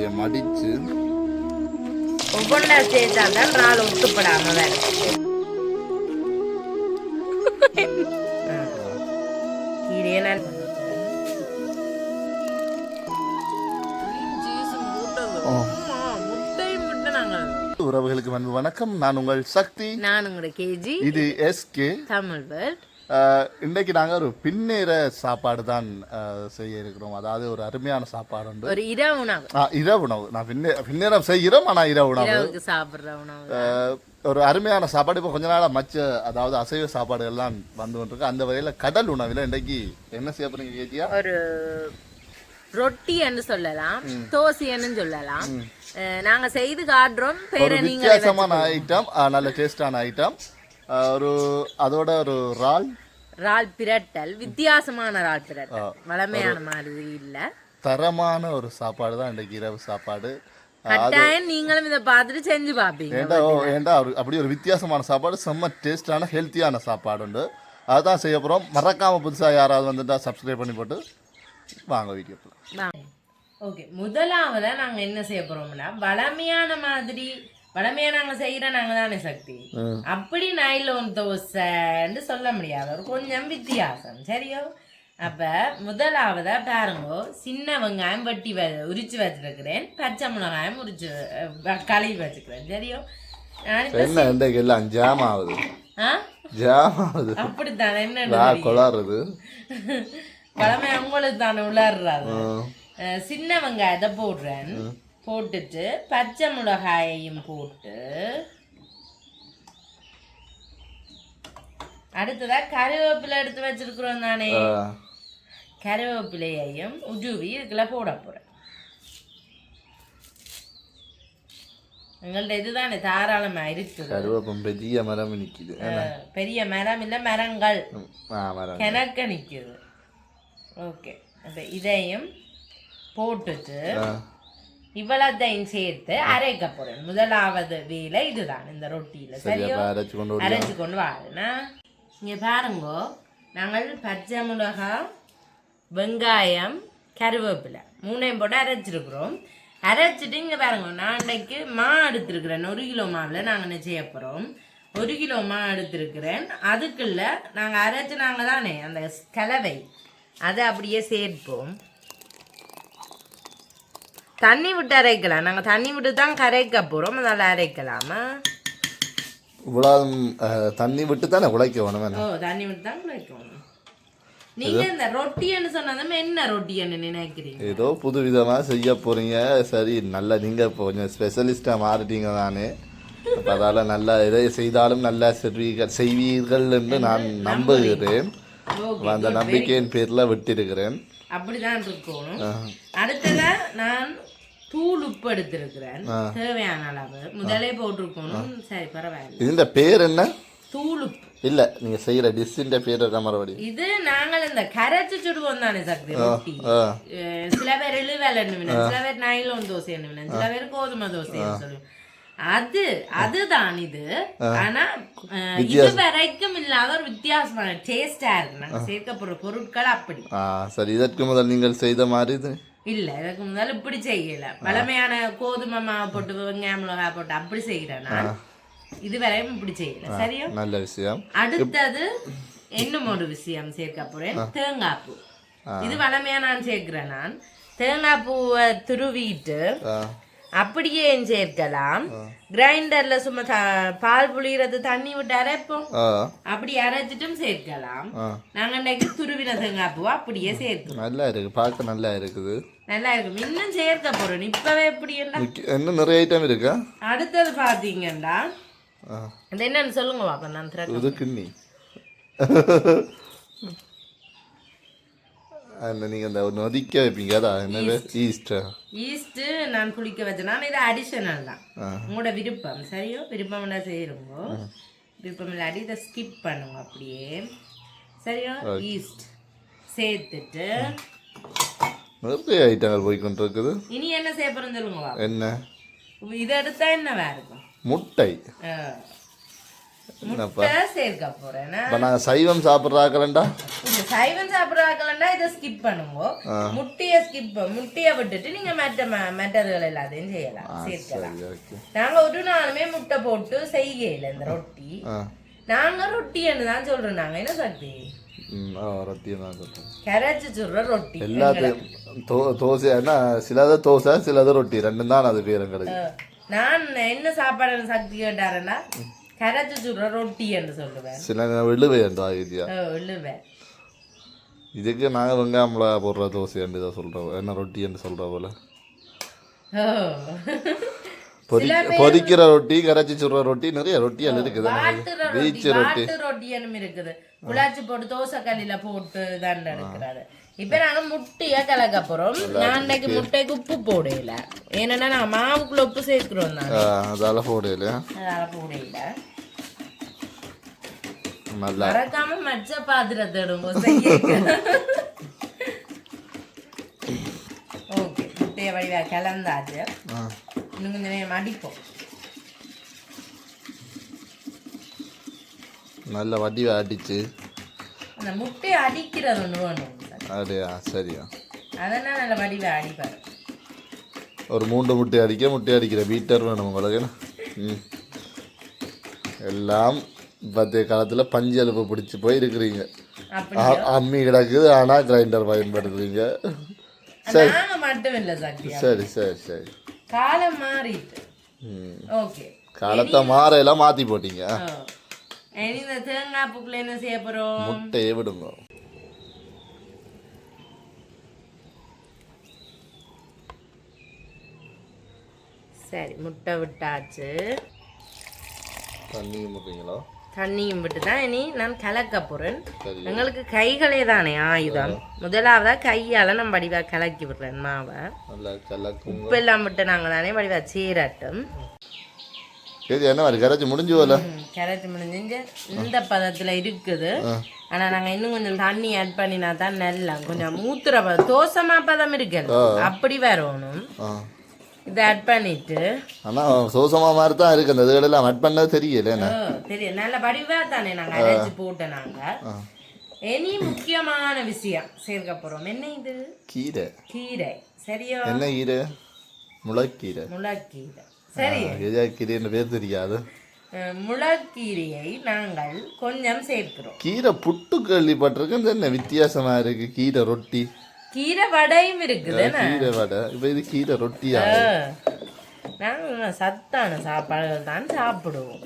அப்படியே மடிச்சு ஒவ்வொன்றா சேர்த்தாதான் நாள் ஒட்டுப்படாம வேற. உறவுகளுக்கு வணக்கம். நான் உங்கள் சக்தி. நான் உங்களோட கேஜி. இது எஸ்கே தமிழ் வேர்ல்ட். இன்றைக்கு நாங்கள் ஒரு பின்னேற சாப்பாடு தான் செய்ய இருக்கிறோம். அதாவது ஒரு அருமையான சாப்பாடு உண்டு. ஒரு இரவு உணவு. இரவு உணவு. நான் பின்னேறம் செய்கிறோம், ஆனால் இரவு உணவு சாப்பிட்ற உணவு. ஒரு அருமையான சாப்பாடு. இப்போ கொஞ்ச நாளாக அதாவது அசைவ சாப்பாடு எல்லாம் வந்து கொண்டிருக்கு. அந்த வகையில் கடல் உணவில் இன்றைக்கு என்ன செய்ய போறீங்க கேட்டியா? ஒரு ரொட்டி என்று சொல்லலாம், தோசைன்னு சொல்லலாம். நாங்க செய்து காட்டுறோம். வித்தியாசமான ஐட்டம், நல்ல டேஸ்டான ஐட்டம். ஒரு அதோட ஒரு ரால் பிரட்டல், வித்தியாசமான ரால் பிரட்டல், வளமையான மாதிரி இல்ல, தரமான ஒரு சாப்பாடு தான் இன்றைக்கு இரவு சாப்பாடு. கட்டாயம் நீங்களும் இதை பார்த்துட்டு செஞ்சு பார்ப்பீங்க. ஏண்டா அப்படி ஒரு வித்தியாசமான சாப்பாடு, செம்ம டேஸ்டான ஹெல்த்தியான சாப்பாடு உண்டு. அதுதான் செய்ய போகிறோம். மறக்காம புதுசாக யாராவது வந்துட்டா சப்ஸ்கிரைப் பண்ணி போட்டு வாங்க வீடியோக்குள்ள. ஓகே, முதலாவதா நாங்க என்ன செய்ய போறோம்னா, வளமையான மாதிரி நாங்கள் செய்கிற நாங்கள் தானே சக்தி, அப்படி நைலோன் தோசைன்னு சொல்ல முடியாது, ஒரு கொஞ்சம் வித்தியாசம். சரியோ? அப்போ முதலாவதா பாருங்கோ, சின்ன வெங்காயம் வெட்டி உரிச்சு வச்சிருக்கிறேன், பச்சை மிளகாயம் கழுவி வச்சுக்கிறேன். சரியோ? அப்படித்தான் என்ன கொளாடுறது பழமை உங்களுக்கு தானே உள்ளாடுறாரு. சின்ன வெங்காயத்தை போடுறேன், போட்டுட்டு பச்சை மிளகாயையும் போட்டு அடுத்ததா கருவேப்பிலை எடுத்து வச்சிருக்கிறோம் தானே, கருவேப்பிலையையும் உருவி இதுக்குள்ள போட போறேன். எங்கள்ட்ட இதுதானே தாராளமா இருக்குது. கருவேப்பம் பெரிய மரம் நிக்குது. பெரிய மரம் இல்ல, மரங்கள் கிணக்க நிக்குது. ஓகே, அப்ப இதையும் போட்டுட்டு இவ்வளத்தையும் சேர்த்து அரைக்க போறேன். முதலாவது வேலை இதுதான் இந்த ரொட்டியில. சரியோ? அரைச்சு கொண்டு வாருன்னா இங்க பாருங்கோ, நாங்கள் பச்சை மிளகாய், வெங்காயம், கருவேப்பிலை மூணையும் போட்டு அரைச்சிருக்கிறோம். அரைச்சிட்டு இங்க பாருங்க, நான் இன்னைக்கு எடுத்திருக்கிறேன். 1 கிலோ மாவில் நாங்கள் என்ன செய்ய போறோம், 1 கிலோ எடுத்திருக்கிறேன். அதுக்குள்ள நாங்கள் அரைச்சு நாங்கள் தானே அந்த கலவை அதை அப்படியே சேர்ப்போம். தண்ணி விட்டு அரைக்கலாம், நாங்கள் தண்ணி விட்டு தான் கரைக்க போகிறோம், அதனால் அரைக்கலாமா? இவ்வளோ தண்ணி விட்டு தானே உழைக்கணும். தண்ணி விட்டு தான் உழைக்கணும். நீங்கள் இந்த ரொட்டின்னு சொன்னதும் என்ன ரொட்டின்னு நினைக்கிறீங்க? ஏதோ புது விதமாக செய்ய போகிறீங்க. சரி, நல்லா நீங்கள் இப்போ கொஞ்சம் ஸ்பெஷலிஸ்டாக மாறிட்டீங்க தானே, அப்போ அதால் நல்லா எதை செய்தாலும் நல்லா செய்வீர்கள் என்று நான் நம்புகிறேன். அந்த நம்பிக்கையின் பேரில் விட்டிருக்கிறேன். அப்படிதான் இருக்கணும். அடுத்ததா நான் தூள் உப்பு எடுத்திருக்கிறேன், தேவையான அளவு. முதலே போட்டிருக்கணும். சரி, பரவாயில்ல. இந்த பேர் என்ன? தூள் உப்பு இல்ல, நீங்க செய்யற டிஷ்ஷின் பேர் மறுபடி இது நாங்கள் இந்த கரைச்சு சுடுவோம் தானே சக்தி ரொட்டி. சில பேர் இழுவேல் என்ன, சில பேர் நைலோன் தோசை என்ன, சில பேர் கோதுமை தோசை சொல்லுவோம். அதுதான் இது. ஆனா இது வரைக்கும் இல்லாத ஒரு வித்தியாசமான டேஸ்டா இருக்கு. நாங்க சேர்க்கப்படுற பொருட்கள் அப்படி. சரி, இதற்கு முதல் நீங்கள் செய்த மாதிரி இல்ல, இதுக்கு முதல்ல இப்படி செய்யல. பழமையான கோதுமை மாவு போட்டு வெங்காயம் மிளகாய் போட்டு அப்படி செய்யறேன்னா, இதுவரையும் இப்படி செய்யல. சரியா? நல்ல விஷயம். அடுத்தது இன்னும் ஒரு விஷயம் சேர்க்க போறேன், தேங்காய் பூ. இது வளமையா நான் சேர்க்கிறேன். நான் தேங்காய் பூவை துருவிட்டு அப்படியே சேர்க்கலாம். கிரைண்டர்ல சும்மா பால் புளியறது தண்ணி விட்டு அரைப்போம், அப்படி அரைச்சிட்டும் சேர்க்கலாம். நாங்க இன்னைக்கு துருவின தேங்காய் பூ அப்படியே சேர்க்கிறோம். நல்லா இருக்கு, பார்க்க நல்லா இருக்குது, நல்லா இருக்கும். இன்னும் சேர்க்க போறோம். இப்பவே எப்படி இன்னும் நிறைய ஐட்டம் இருக்கு. அடுத்தது பாத்தீங்கன்னா அது என்னன்னு சொல்லுங்க பாப்பா. நான் இது கிண்ணி நீங்க அந்த நொதிக்க வைப்பீங்க, அதான் என்னது ஈஸ்ட் நான் குளிக்க வச்சேன்னா இது அடிஷனல் தான், உங்களோட விருப்பம். சரியோ? விருப்பம் என்ன செய்யறோங்க, விருப்பம் இல்லாட்டி இதை ஸ்கிப் பண்ணுங்க அப்படியே. சரியா? ஈஸ்ட் சேர்த்துட்டு நிறைய ஐட்டங்கள் போய் கொண்டிருக்குது. இனி என்ன செய்ய போறோம் சொல்லுங்க. என்ன? இதை எடுத்தா என்னவா இருக்கும்? முட்டை. முட்டை சேர்க்க போறேன். இப்போ நாங்கள் சைவம் சாப்பிட்றாக்கலண்டா சைவம் சாப்பிட்றாக்கலண்டா இதை ஸ்கிப் பண்ணுவோம். முட்டையை விட்டுட்டு நீங்க மெட்டர்கள் எல்லாத்தையும் செய்யலாம், சேர்க்கலாம். நாங்க ஒரு நாளுமே முட்டை போட்டு செய்யல இந்த ரொட்டி. நாங்க ரொட்டின்னு தான் சொல்றோம். நாங்க என்ன சக்தி ரொட்டியை தான் சொல்கிறோம். கரைச்சி சுடுற ரொட்டி எல்லாத்தையும் தோசைன்னா சிலது தோசை சிலது ரொட்டி ரெண்டும் தான் அது பேர் எங்களுக்கு. நான் என்ன சாப்பாடு சக்தி கேட்டாருன்னா கரைச்சி சுடுற ரொட்டி என்று சொல்லுவேன். சில விழுவேன்டா ஐடியா விழுவேன். இதுக்கு நாங்கள் வெங்காயம்ல போடுற தோசை என்று தான் சொல்கிறோம், என்ன ரொட்டி என்று சொல்கிற போல. பொரிக்கிற ரொட்டி கரைச்சி சுடுற ரொட்டி நிறைய ரொட்டியால் இருக்குது. பீச் ரொட்டி இருக்குது, குழாச்சி போட்டு தோசை கல்லில போட்டு தான் எடுக்கிறாரு. இப்ப நாங்க முட்டைய கலக்க போறோம். நான் இன்னைக்கு முட்டைக்கு உப்பு போடல, ஏன்னா நாங்க மாவுக்குள்ள உப்பு சேர்க்கிறோம், அதால போடல. மறக்காம மச்ச பாத்திரத்தை ஓகே. முட்டைய வடிவா கலந்தாச்சு. இன்னும் கொஞ்சம் நேரம் அடிப்போம். நல்ல வடிவா அடிச்சு அந்த முட்டையை அடிக்கிறது ஒன்று வேணும். அப்படியா? சரியா, அதெல்லாம் நல்ல வடிவா அடிப்பாரு. ஒரு 3 முட்டை அடிக்கிற பீட்டர் வேணும் உங்களுக்கு. எல்லாம் பத்திய காலத்தில் பஞ்சு அலுப்பு பிடிச்சி போய் இருக்கிறீங்க. அம்மி கிடக்குது ஆனால் கிரைண்டர் பயன்படுத்துறீங்க. சரி மட்டும் இல்லை சக்தி. சரி சரி சரி, காலம் மாறிட்டு. ஓகே, காலத்தை மாறையெல்லாம் மாற்றி போட்டீங்க. இந்த தேங்காய் பூக்குள்ள என்ன செய்ய போகிறோம்? முட்டையை விடுங்க. சரி, முட்டை விட்டாச்சு. தண்ணியும் விட்டீங்களா? தண்ணியும் விட்டு தான் இனி நான் கலக்க போகிறேன். எங்களுக்கு கைகளே தானே ஆயுதம். முதலாவதாக கையால் நம்ம வடிவாக கலக்கி விடுறேன் மாவை. உப்பு எல்லாம் விட்டு நாங்கள் தானே வடிவாக சீரட்டும். என்ன மாதிரி கரைச்சி முடிஞ்சு போல? கரைச்சி முடிஞ்சு இந்த பதத்தில் இருக்குது. ஆனால் நாங்கள் இன்னும் கொஞ்சம் தண்ணி ஆட் பண்ணினா தான் நல்லா கொஞ்சம் மூத்துற பதம், தோசைமா பதம் இருக்குல்ல அப்படி வரணும். இதை ஆட் பண்ணிட்டு ஆனால் சோசமா மாதிரி தான் இருக்கு. அந்த இதெல்லாம் ஆட் பண்ணது தெரியல. தெரியும், நல்ல வடிவா தானே நாங்கள் அரைச்சி போட்டோம். நாங்கள் இனி முக்கியமான விஷயம் சேர்க்க போகிறோம். என்ன இது? கீரை. கீரை சரியா? என்ன கீரை? முளைக்கீரை. முளைக்கீரை சரி. கீரைன்னு பேர் தெரியாது. முளைக்கீரையை நாங்கள் கொஞ்சம் சேர்க்கிறோம். கீரை புட்டு கேள்விப்பட்டிருக்கேன், என்ன வித்தியாசமா இருக்கு. கீரை ரொட்டி, கீரை வடையும் இருக்குது. கீரை வடை. இப்போ இது கீரை ரொட்டியா? நாங்கள் சத்தான சாப்பாடுகள் தான் சாப்பிடுவோம்.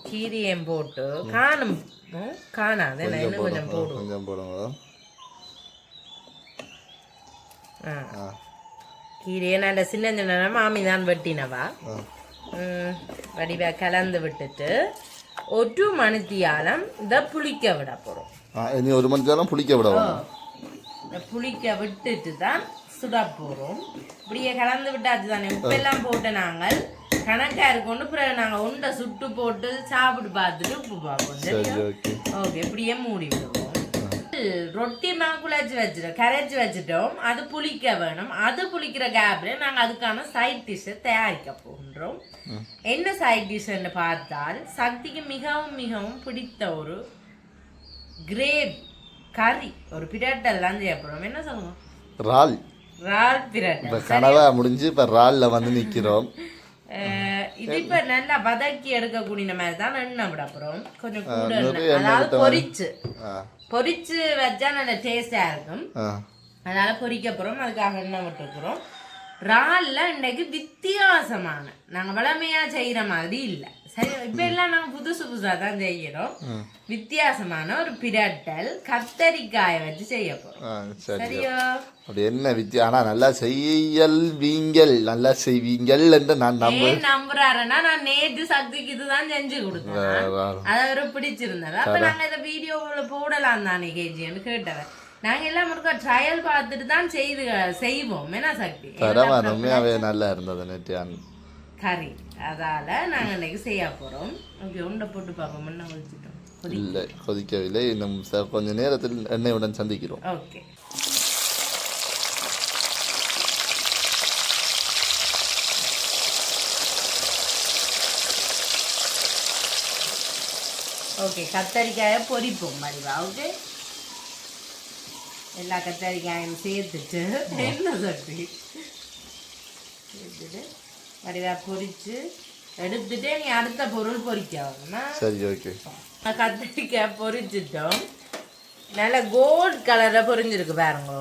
கீரையும் போட்டு காணும் காணாது, இன்னும் கொஞ்சம் போடுவோம். கொஞ்சம் போடுங்க. கீரையை நல்ல சின்ன சின்ன மாமி தான் வெட்டினவா. வடிவா கலந்து விட்டுட்டு 1 மணித்தியாலம் இதை புளிக்க விட போகிறோம். இனி 1 மணித்தியாலம் புளிக்க விடுவோம். புளிக்க விட்டுட்டு தான் சுட போகிறோம். இப்படியே கலந்து விட்டாச்சு தானே. உப்பெல்லாம் போட்டு நாங்கள் கணக்காக இருக்கொண்டு பிறகு நாங்கள் உண்டை சுட்டு போட்டு சாப்பிட்டு பார்த்துட்டு உப்பு பார்ப்போம். சரியா? ஓகே, இப்படியே மூடி விடுவோம். ரொட்டி மாக்குழாச்சி வச்சுட்டோம், கரைச்சி வச்சுட்டோம். அது புளிக்க வேணும். அது புளிக்கிற கேப்ல நாங்கள் அதுக்கான சைட் டிஷ்ஷை தயாரிக்க போகின்றோம். என்ன சைட் டிஷ்ன்னு பார்த்தால் சக்திக்கு மிகவும் மிகவும் பிடித்த ஒரு கிரேவி கறி, ஒரு பிரட்டெல்லாம் செய்யப்படுறோம். என்ன சொல்லுவோம்? ரால். ரால் பிரட்டல். கனவா முடிஞ்சு இப்ப ரால்ல வந்து நிக்கிறோம். இது இப்ப நல்லா வதக்கி எடுக்கக்கூடிய மாதிரி தான் எண்ணெய் விட போறோம். கொஞ்சம் கூட அதாவது பொரிச்சு வச்சா நல்ல டேஸ்டா இருக்கும். அதனால பொரிக்க போறோம், அதுக்காக எண்ணெய் விட்டுருக்குறோம். ரால்ல இன்னைக்கு வித்தியாசமான, நாங்க வளமையா செய்யற மாதிரி இல்லை. சரி, இப்ப எல்லாம் நாங்க புதுசு புதுசா தான் செய்யறோம். வித்தியாசமான ஒரு பிரட்டல் கத்தரிக்காயை வச்சு செய்ய போறோம். சரியா? அப்படி என்ன வித்தியா? ஆனா நல்லா செய்யல்வீங்கள், நல்லா செய்வீங்கள் என்று நான் நம்புறாருன்னா நான் நேற்று சக்திக்கு இதுதான் செஞ்சு கொடுத்தேன். அதை ஒரு பிடிச்சிருந்தது. அப்ப நாங்க இந்த வீடியோல போடலாம் தானே கேஜின்னு கேட்டவன். நாங்க எல்லாம் ஒரு ட்ரையல் பார்த்துட்டு தான் செய்வோம். என்ன சக்தி? உண்மையாவே நல்லா இருந்தது நேற்று கறி. அதால நாங்க இன்னைக்கு செய்ய போறோம். ஓகே, உண்டை போட்டு பார்ப்போம். முன்ன கொதிச்சிட்டோம். இல்லை, கொதிக்கவில்லை. இன்னும் கொஞ்ச நேரத்தில் எண்ணெயுடன் சந்திக்கிறோம். ஓகே. ஓகே, கத்தரிக்காயை பொரிப்போம் மடிவா. ஓகே, எல்லா கத்தரிக்காயும் சேர்த்துட்டு என்ன சக்தி சேர்த்துட்டு மடிவா பொரிச்சு எடுத்துட்டு நீ அடுத்த பொருள் பொரிக்கணும்னா சரி. ஓகே, கத்திரிக்காய் பொரிச்சிட்டோம். நல்ல கோல்ட் கலர்ல பொரிஞ்சிருக்கு பாருங்க.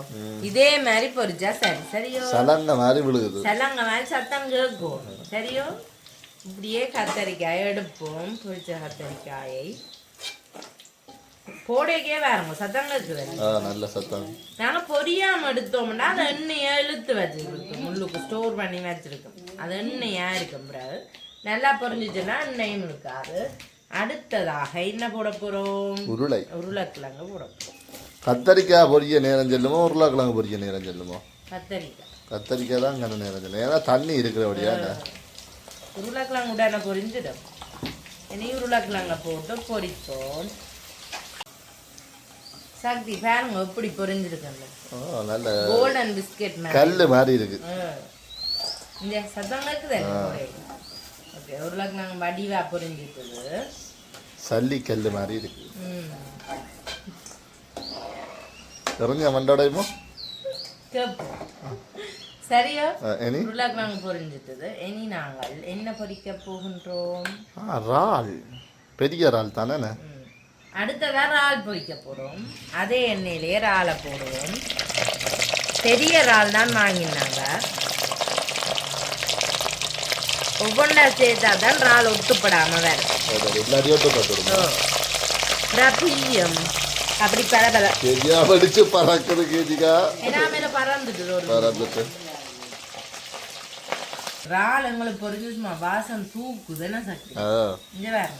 இதே மாதிரி பொரிச்சா சரி. சரியோ? சலங்க மாதிரி விழுகுது. சலங்க மாதிரி சத்தம் கேட்கும். சரியோ? இப்படியே கத்தரிக்காயை எடுப்போம். பொரிச்ச கத்தரிக்காயை போடைக்கே பாருங்க சத்தம் கேட்குது. நல்ல சத்தம். நாங்கள் பொரியாம எடுத்தோம்னா அது எண்ணெயை இழுத்து வச்சிருக்கோம். முள்ளுக்கு ஸ்டோர் பண்ணி வச்சிருக்கோம். அது எண்ணெயா இருக்கும். பிறகு நல்லா பொரிஞ்சிச்சுன்னா எண்ணெயும் இருக்காது. அடுத்ததாக என்ன போட போறோம்? உருளைக்கிழங்கு போட போறோம். கத்தரிக்காய் பொரிய நேரம் செல்லுமோ உருளைக்கிழங்கு பொரிய நேரம் செல்லுமோ? கத்தரிக்காய் தான் கண்ண நேரம் செல்லும். ஏன்னா தண்ணி இருக்கிறபடியா உருளைக்கிழங்கு உடனே பொரிஞ்சிடும். இனி உருளைக்கிழங்க போட்டு பொரிப்போம். சக்தி பாருங்க எப்படி பொரிஞ்சிருக்கல. நல்ல கோல்டன் பிஸ்கெட் கல்லு மாதிரி இருக்கு. இந்த சத்தம் இருக்குது. ஓகே, உருளைக்கிழங்கு வடிவா பொரிஞ்சிருக்குது. சல்லி கல்லு மாதிரி இருக்கு. தெரிஞ்ச மண்டோடையுமோ சரியோ? உருளைக்கிழங்கு பொரிஞ்சிட்டது. இனி நாங்கள் என்ன பொரிக்க போகின்றோம்? இறால். பெரிய இறால் தானே. அடுத்ததா இறால் பொரிக்க போறோம். அதே எண்ணெயிலேயே இறாலை போடுவோம். பெரிய இறால் தான் வாங்கினாங்க. ஒவ்வொன்றா சேர்த்தா தான் இறால் ஒட்டுப்படாம வேற. அப்படி பறந்துட்டு இறால் எங்களுக்கு பொரிஞ்சுமா வாசம் தூக்குதுன்னு சக்தி. இங்க வேற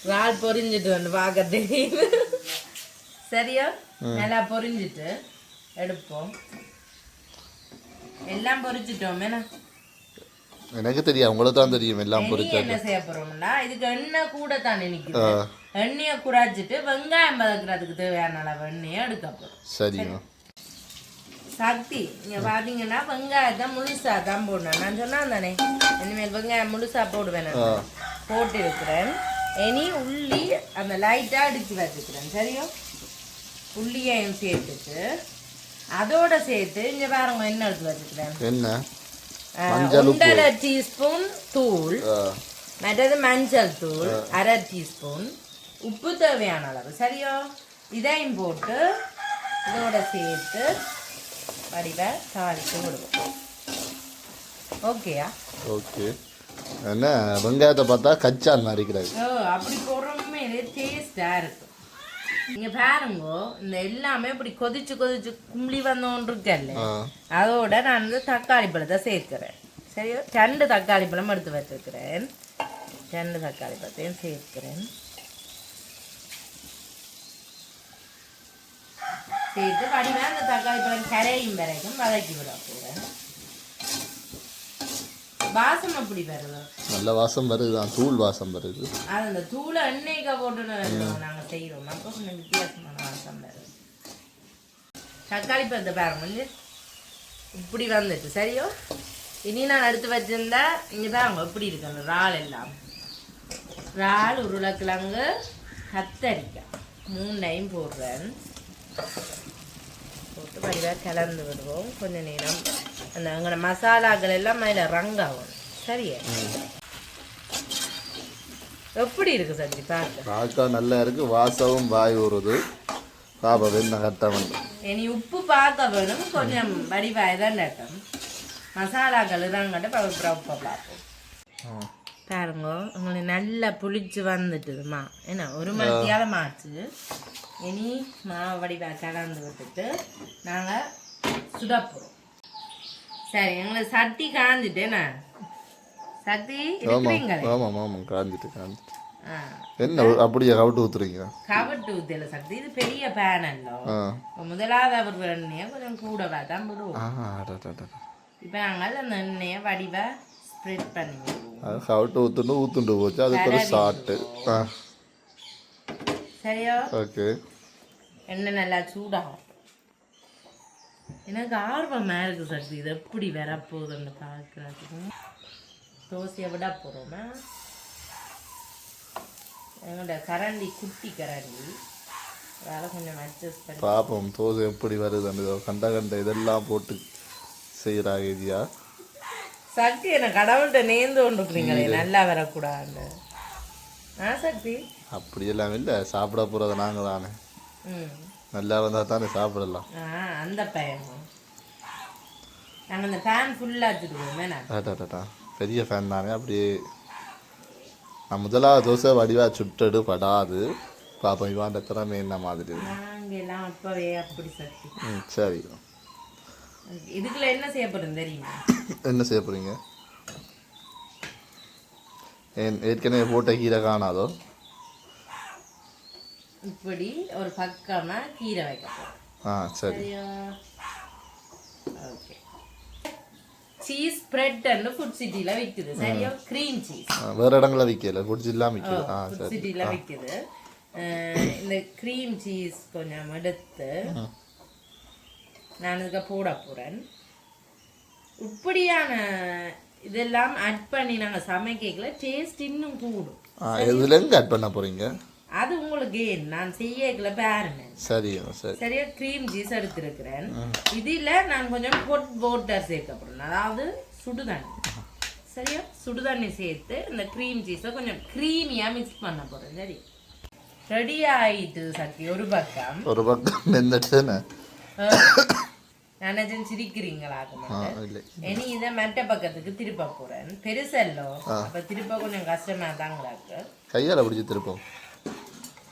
இறால் பொரிஞ்சிட்டு வந்து பார்க்க தெரியுது. சரியா? நல்லா பொரிஞ்சிட்டு எடுப்போம். எல்லாம் பொரிச்சிட்டோம். எனக்கு தெரியும், உங்களுக்கு தான் தெரியும் எல்லாம் பொரிச்சு. என்ன செய்ய போறோம்னா இதுக்கு எண்ணெய் கூட தான் நினைக்குது. எண்ணெயை குறைச்சிட்டு வெங்காயம் வதக்குறதுக்கு தேவையான அளவு எண்ணெயை எடுக்க போறோம். சரிங்க சக்தி. நீங்க பாத்தீங்கன்னா வெங்காயத்தை முழுசா தான் போடணும். நான் சொன்னா தானே இனிமேல் வெங்காயம் முழுசா போடுவேன். போட்டு இருக்கிறேன். இனி உள்ளி அந்த லைட்டா அடிச்சு வச்சுக்கிறேன். சரியோ? உள்ளியையும் சேர்த்துட்டு அதோட சேர்த்து இங்க பாருங்க என்ன எடுத்து வச்சுக்கிறேன். என்ன? 1/2 டீஸ்பூன் தூள், மற்றது மஞ்சள் தூள் 1/2 டீஸ்பூன், உப்பு தேவையான அளவு. சரியோ? இதையும் போட்டு இதோட சேர்த்து வடிவ தாளித்து விடுவோம். ஓகேயா? ஓகே. என்ன வெங்காயத்தை பார்த்தா கச்சான் மாதிரிக்கிறாங்க. அப்படி போடுறோமே டேஸ்டா இருக்கும். நீங்க பாருங்க இந்த எல்லாமே இப்படி கொதிச்சு கொதிச்சு கும்பளி வந்தோன்னு இருக்கல்ல, அதோட நான் வந்து தக்காளி பழத்தை சேர்க்கிறேன். சரியோ? 2 தக்காளி பழம் எடுத்து வச்சிருக்கிறேன். 2 தக்காளி பழத்தையும் சேர்க்கிறேன். சேர்த்து வடிவா அந்த தக்காளி பழம் கரையும் வரைக்கும் வதக்கி விட போறேன். வாசம் அப்படி வருது. நல்ல வாசம் வருது. தூள் வாசம் வருது. அது அந்த தூளை எண்ணெய்க்கு போட்டு நாங்க செய்யறோம். அப்போ கொஞ்சம் வித்தியாசமான வாசம் வருது. தக்காளி பழத்தை பாருங்க இப்படி வந்துட்டு. சரியோ? இனி நான் எடுத்து வச்சிருந்தா இங்க பாருங்க எப்படி இருக்கு அந்த இறால் எல்லாம். இறால், உருளைக்கிழங்கு, கத்தரிக்காய் 3ஐயும் போடுறேன். போட்டு வடிவாக கலந்து விடுவோம். கொஞ்சம் நேரம் அந்த அங்கே மசாலாக்கள் எல்லாம் அதில் ரங்காகும். சரியா? எப்படி இருக்கு சக்தி பார்க்க? நல்லா இருக்கு. வாசமும் வாய் ஊறுது. பாப்பா வெண்ணெய் கட்டம். இனி உப்பு பார்க்க வேணும். கொஞ்சம் வடிவாய் தான் நட்டம். மசாலாக்கள் இதாங்கட்ட பவிப்புற உப்பை பார்ப்போம். பாருங்க உங்களுக்கு நல்லா புளிச்சு வந்துட்டுதுமா. ஏன்னா 1 மணித்தியால மாச்சு. இனி மாவு வடிவா கலந்து விட்டுட்டு நாங்கள் சுடப்போம். சரி, எங்களுக்கு சட்டி காஞ்சிட்டேண்ணா. சக்தி என்ன அப்படியே கவிட்டு ஊத்துறீங்க? கவிட்டு ஊத்தல சக்தி. இது பெரிய பேன் அல்லோ. முதலாவது அவர் எண்ணெயை கொஞ்சம் கூடவா தான் விடுவோம். இப்போ நாங்கள் அந்த எண்ணெயை வடிவா ஸ்ப்ரெட் பண்ணி விடுவோம். கவிட்டு ஊத்துண்டு போச்சு. அதுக்கு ஒரு சாட்டு. சரியா? ஓகே. எண்ணெய் நல்லா சூடாகும். எனக்கு ஆர்வமாக இருக்குது சக்தி. இது எப்படி வரப்போகுதுன்னு பார்க்குறதுக்கு. தோசையை விட போகிறோமா? எங்களோட கரண்டி குட்டி கரண்டி அதனால் கொஞ்சம் அட்ஜஸ்ட் பண்ணி பார்ப்போம் தோசை எப்படி வருது அந்த கண்ட இதெல்லாம் போட்டு செய்கிறாங்க ஐயா. சக்தி என்ன கடவுள்கிட்ட நேர்ந்து கொண்டுக்கிறீங்களே நல்லா வரக்கூடாது. சக்தி அப்படியெல்லாம் இல்லை, சாப்பிட போகிறத நாங்கள் தானே. நல்லா வந்தால் தானே சாப்பிடலாம். அந்த பையன் நாங்கள் அந்த ஃபேன் ஃபுல்லாக வச்சுடுவோம். பெரிய ஃபேன் தானே. அப்படியே நான் முதலாவது தோசை வடிவாக சுட்டடு படாது. பாப்போம் இவாண்ட திறமை என்ன மாதிரி. நாங்கள் எல்லாம் அப்பவே அப்படி சக்தி. சரி, இதுக்குள்ள என்ன செய்ய போகிறோம் தெரியுமா? என்ன செய்ய போகிறீங்க? ஏற்கனவே போட்ட கீரை காணாதோ? இப்படி ஒரு பக்கமாக கீரை வைக்க போகிறோம். சரி. ஓகே. சீஸ் ஸ்ப்ரெட்னு ஃபுட் சிட்டில விக்குது. சரியா? க்ரீம் சீஸ் வேற இடங்கள்ல விக்கல, ஃபுட் சிட்டில விக்குது. ஃபுட் சிட்டில விக்குது. இந்த க்ரீம் சீஸ் கொஞ்சம் எடுத்து நான் இதுக்கு போட போறேன். இப்படியான இதெல்லாம் ஆட் பண்ணி நாங்கள் சமைக்கல டேஸ்ட் இன்னும் கூடும். இதுல எங்க ஆட் பண்ண போறீங்க? அது உங்களுக்கு நான் செய்யல பாருங்க. சரியா? க்ரீம் சீஸ் எடுத்திருக்கிறேன். இதில் நான் கொஞ்சம் ஹாட் வாட்டர் சேர்க்க போறேன், அதாவது சுடுதண்ணி. சரியா? சுடுதண்ணி சேர்த்து இந்த க்ரீம் சீஸை கொஞ்சம் க்ரீமியாக மிக்ஸ் பண்ண போறேன். சரி, ரெடி ஆயிட்டு சக்தி. ஒரு பக்கம் வெந்துட்டுன்னு நினைச்சு சிரிக்கிறீங்களா? இனி இதை மற்ற பக்கத்துக்கு திருப்ப போறேன். பெருசல்லோ, அப்ப திருப்ப கொஞ்சம் கஷ்டமா தாங்க. கையால பிடிச்சி திருப்போம்.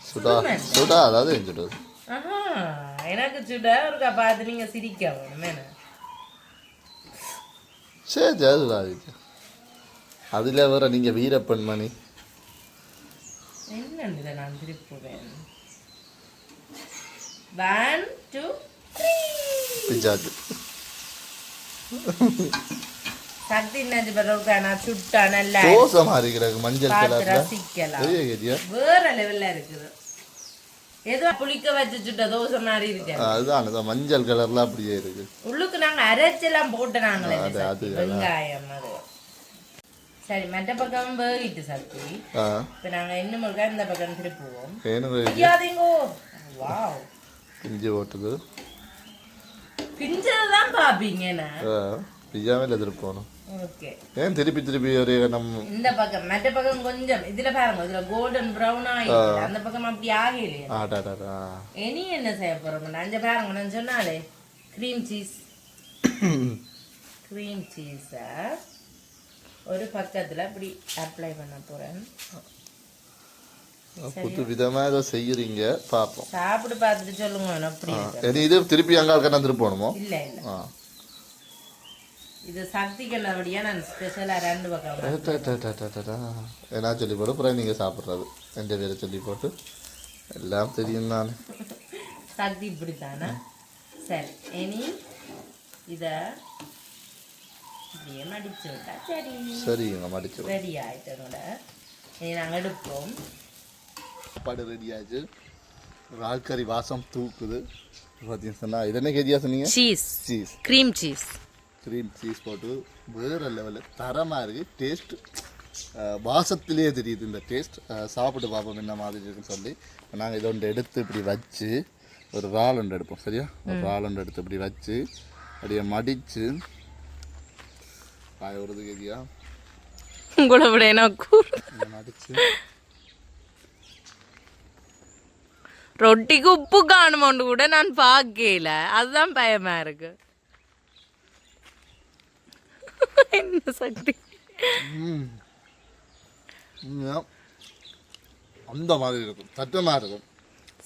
சுடா சுடா அதாவது சுடு. எனக்கு சுட ஒரு பார்த்து நீங்க சிரிக்க வேணும். சரி, அதுல வேற நீங்க வீரப்பெண்மணி. என்னன்னு நான் திருப்புவேன். 1 2 பிஜாது சக்தி நஞ்சு பரவுக்கான சுட்டா நல்லா தோசை மாதிரி கிடக்கு. மஞ்சள் கலர்ல ரசிக்கலாம். வேற லெவல்ல இருக்குது. ஏதோ புளிக்க வச்சு சுட்ட தோசை மாதிரி இருக்கு. அதுதான் மஞ்சள் கலர்ல அப்படியே இருக்கு. உள்ளுக்கு நாங்க அரைச்செல்லாம் போட்டு நாங்களே வெங்காயம் அது. சரி, மற்ற பக்கம் வேகிட்டு சக்தி. இப்ப நாங்க இன்னும் முழுக்க இந்த பக்கம் திருப்புவோம். வாவ், பிஞ்சு ஓட்டுது. பிஞ்சதான் பாப்பீங்க. பிஜாமே திருப்பணும். ஓகே. ஏன் திருப்பி திருப்பி ஒரே நம்ம இந்த பக்கம் மற்ற பக்கம் கொஞ்சம் இதுல பாருங்க, இதுல கோல்டன் பிரவுன் ஆயிடுது. அந்த பக்கம் அப்படி ஆகலையே. இனி என்ன செய்ய போறோம்? அஞ்சு பாருங்க, நான் சொன்னாலே க்ரீம் சீஸ ஒரு பக்கத்துல இப்படி அப்ளை பண்ண போறேன். புது விதமா ஏதோ செய்யறீங்க, பாப்போம். சாப்பிட்டு பார்த்துட்டு சொல்லுங்க. அப்படி இது திருப்பி அங்க திருப்பணுமோ? இல்ல இல்ல, இது சக்திக்கு நல்லபடியா நான் ஸ்பெஷலா 2 பக்கம் என்ன சொல்லி போட்டு அப்புறம் நீங்க சாப்பிட்றது எந்த பேரை சொல்லி போட்டு எல்லாம் தெரியும் தானே. சக்தி இப்படித்தானே. சரி, இனி இத இப்படியே மடிச்சு விட்டா சரி. சரிங்க, மடிச்சு ரெடி ஆயிட்டோட இனி நாங்கள் எடுப்போம். சாப்பாடு ரெடி ஆச்சு. ரால்கறி வாசம் தூக்குது. பார்த்தீங்கன்னு சொன்னால் இது என்ன கேஜியா சொன்னீங்க? சீஸ் க்ரீம் சீஸ் போட்டு வேறு லெவலில் தரமாக இருக்குது. டேஸ்ட்டு வாசத்திலே தெரியுது இந்த டேஸ்ட். சாப்பிட்டு பார்ப்போம் என்ன மாதிரி இருக்குன்னு சொல்லி. நாங்கள் இதை ஒன்று எடுத்து இப்படி வச்சு ஒரு ரால் ஒன்று எடுப்போம். சரியா? ஒரு ரால் ஒன்று எடுத்து இப்படி வச்சு அப்படியே மடித்து காய வருது கேஜியா உங்களை விட எனக்கு மடித்து ரொட்டிக்கு உப்பு காணுமோண்டு கூட நான் பார்க்கல. அதுதான் பயமா இருக்கு. என்ன சக்தி அந்த மாதிரி இருக்கும், சட்டமா இருக்கும்.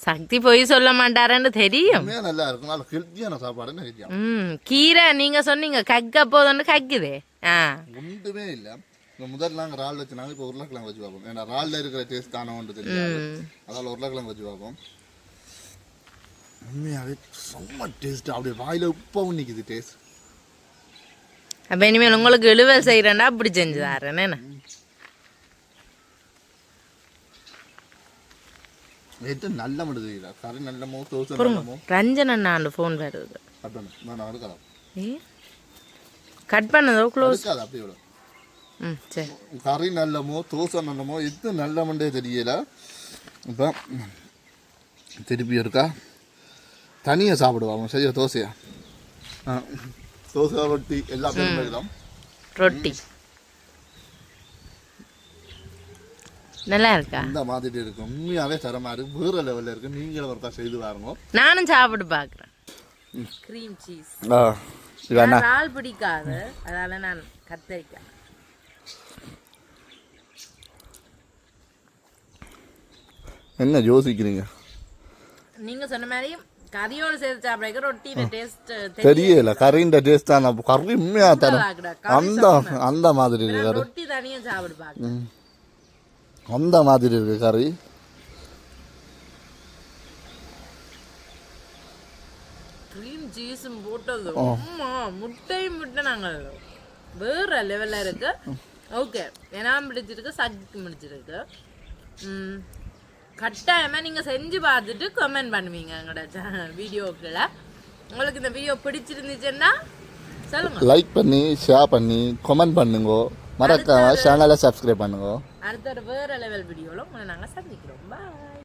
சக்தி போய் சொல்ல மாட்டாரன்னு தெரியும். நல்லா இருக்கும், நல்ல ஹெல்த்தியான சாப்பாடுன்னு ஹெல்த்தியா. கீரை நீங்க சொன்னீங்க கக்க போதுன்னு கக்குதே. ஒன்றுமே இல்லை. முதல்ல நாங்கள் ரால் வச்சு நாங்கள் இப்போ உருளைக்கிழங்கு வச்சு பார்ப்போம். ஏன்னா ராலில் இருக்கிற டேஸ்ட் தானே ஒன்று தெரியாது. அதால் உருளைக்கிழங்கு வச்சு பார்ப்போம். உண்மையாகவே செம்ம டேஸ்ட். அப்படியே வாயில் உப்பாவும் நிற்கிது டேஸ்ட். அப்போ இனிமேல் உங்களுக்கு இழுவல் செய்கிறேன்னா அப்படி செஞ்சு தரேன். நேற்று நல்ல முடியுது. கறி நல்லமோ தோசை நல்லமோ. ரஞ்சன் அண்ணாண்டு ஃபோன் வருது. நான் எடுக்கலாம். கட் பண்ணதோ க்ளோஸ். அப்படி சரி. கறி நல்லமோ தோசை நல்லமோ எது நல்லமண்டே தெரியல. இப்போ திருப்பி இருக்கா தனியாக சாப்பிடுவாங்க சரியா தோசையா தோசை ரொட்டி எல்லா பேரும் எழுதாம் ரொட்டி நல்லா இருக்கா இந்த மாதிரி இருக்கு உண்மையாகவே தரமாக இருக்கு வேறு லெவலில் இருக்கு நீங்களும் ஒருக்கா செய்து பாருங்க நானும் சாப்பிட்டு பார்க்குறேன் க்ரீம் சீஸ் இறால் பிடிக்காது அதனால நான் கத்தரிக்காய் என்ன யோசிக்கிறீங்க நீங்க சொன்ன மாதிரி கறியோடு சேர்த்து சாப்பிட ரொட்டியில டேஸ்ட் தெரியல கறின்ற டேஸ்ட் தான் கறி உண்மையாக தரும் அந்த அந்த மாதிரி இருக்கு கறி ரொட்டி தனியாக சாப்பிட்டு பார்க்குறேன் அந்த மாதிரி இருக்கு கறி க்ரீம் சீஸும் போட்டது அம்மா முட்டையும் முட்டை நாங்கள் வேற லெவலில் இருக்கு ஓகே எல்லாம் பிடிச்சிருக்கு சக்திக்கு பிடிச்சிருக்கு கட்டாயமாக நீங்கள் செஞ்சு பார்த்துட்டு கமெண்ட் பண்ணுவீங்க எங்களோட வீடியோக்களை உங்களுக்கு இந்த வீடியோ பிடிச்சிருந்துச்சுன்னா சொல்லுங்க லைக் பண்ணி ஷேர் பண்ணி கமெண்ட் பண்ணுங்க மறக்காம சேனலை சப்ஸ்கிரைப் பண்ணுங்க அடுத்த ஒரு வேற லெவல் வீடியோவில் உங்களை நாங்கள் சந்திக்கிறோம் பாய்